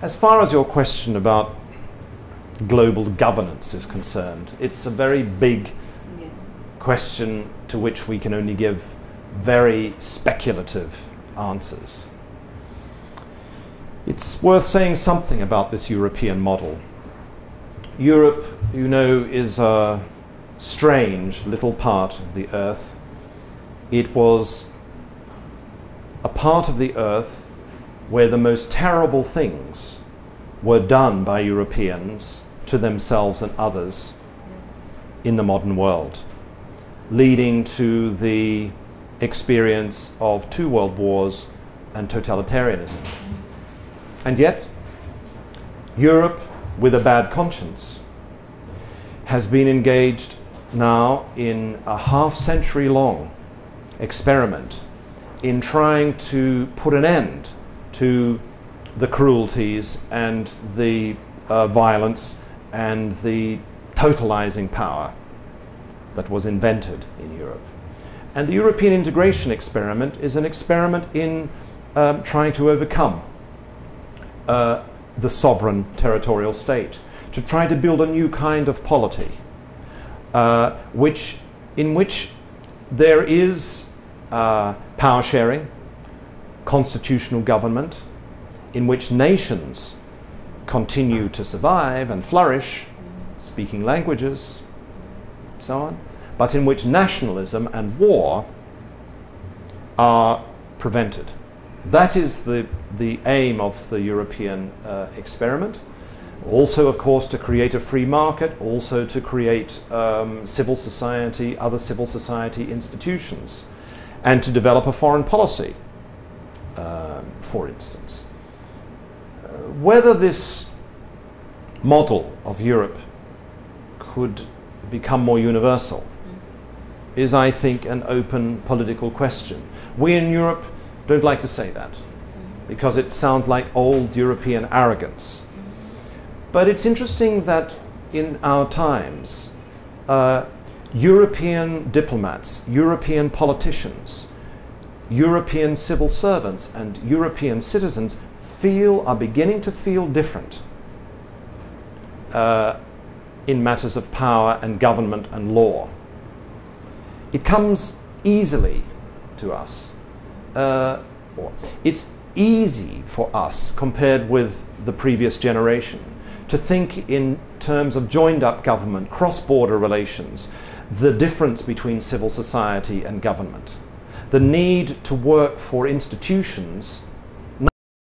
As far as your question about global governance is concerned, it's a very big question to which we can only give very speculative answers. It's worth saying something about this European model. Europe, you know, is a strange little part of the earth. It was a part of the earth where the most terrible things were done by Europeans to themselves and others in the modern world, leading to the experience of 2 world wars and totalitarianism. And yet, Europe, with a bad conscience, has been engaged now in a half-century long experiment in trying to put an end to the cruelties and the violence and the totalizing power that was invented in Europe. And the European integration experiment is an experiment in trying to overcome the sovereign territorial state, to try to build a new kind of polity, in which there is power sharing, constitutional government, in which nations continue to survive and flourish, speaking languages, so on, but in which nationalism and war are prevented. That is the aim of the European experiment. Also, of course, to create a free market, also to create civil society, other civil society institutions, and to develop a foreign policy, for instance. Whether this model of Europe could become more universal is, I think, an open political question. We in Europe don't like to say that, because it sounds like old European arrogance. But it's interesting that in our times, European diplomats, European politicians, European civil servants and European citizens are beginning to feel different in matters of power and government and law. It comes easily to us. It's easy for us, compared with the previous generation, to think in terms of joined-up government, cross-border relations, the difference between civil society and government, the need to work for institutions